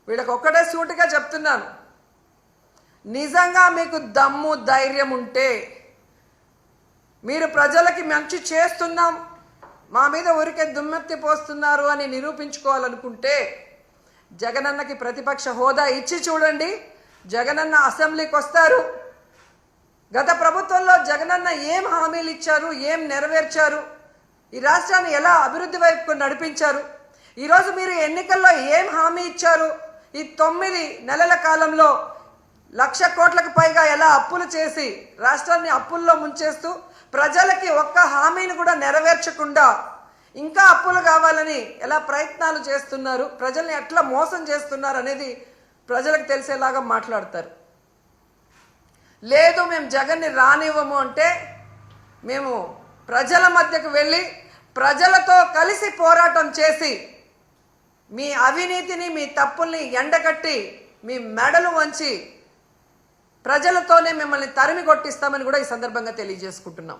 వీళ్ళకి ఒక్కటే సూటిగా చెప్తున్నాను, నిజంగా మీకు దమ్ము ధైర్యం ఉంటే మీరు ప్రజలకి మంచి చేస్తున్నాం, మా మీద ఊరికే దుమ్మెత్తి పోస్తున్నారు అని నిరూపించుకోవాలనుకుంటే జగనన్నకి ప్రతిపక్ష హోదా ఇచ్చి చూడండి. జగనన్న అసెంబ్లీకి వస్తారు. గత ప్రభుత్వంలో జగనన్న ఏం హామీలు ఇచ్చారు, ఏం నెరవేర్చారు, ఈ రాష్ట్రాన్ని ఎలా అభివృద్ధి వైపుకు నడిపించారు, ఈరోజు మీరు ఎన్నికల్లో ఏం హామీ ఇచ్చారు, ఈ 9 నెలల కాలంలో 1,00,000 కోట్లకు పైగా ఎలా అప్పులు చేసి రాష్ట్రాన్ని అప్పుల్లో ముంచేస్తూ ప్రజలకి ఒక్క హామీని కూడా నెరవేర్చకుండా ఇంకా అప్పులు కావాలని ఎలా ప్రయత్నాలు చేస్తున్నారు, ప్రజల్ని ఎట్లా మోసం చేస్తున్నారు అనేది ప్రజలకు తెలిసేలాగా మాట్లాడతారు. లేదు మేము జగన్ని రానివ్వము అంటే మేము ప్రజల మధ్యకు వెళ్ళి ప్రజలతో కలిసి పోరాటం చేసి మీ అవినీతిని మీ తప్పుల్ని ఎండగట్టి మీ మెడలు వంచి ప్రజలతోనే మిమ్మల్ని తరిమి కొట్టిస్తామని కూడా ఈ సందర్భంగా తెలియజేసుకుంటున్నాం.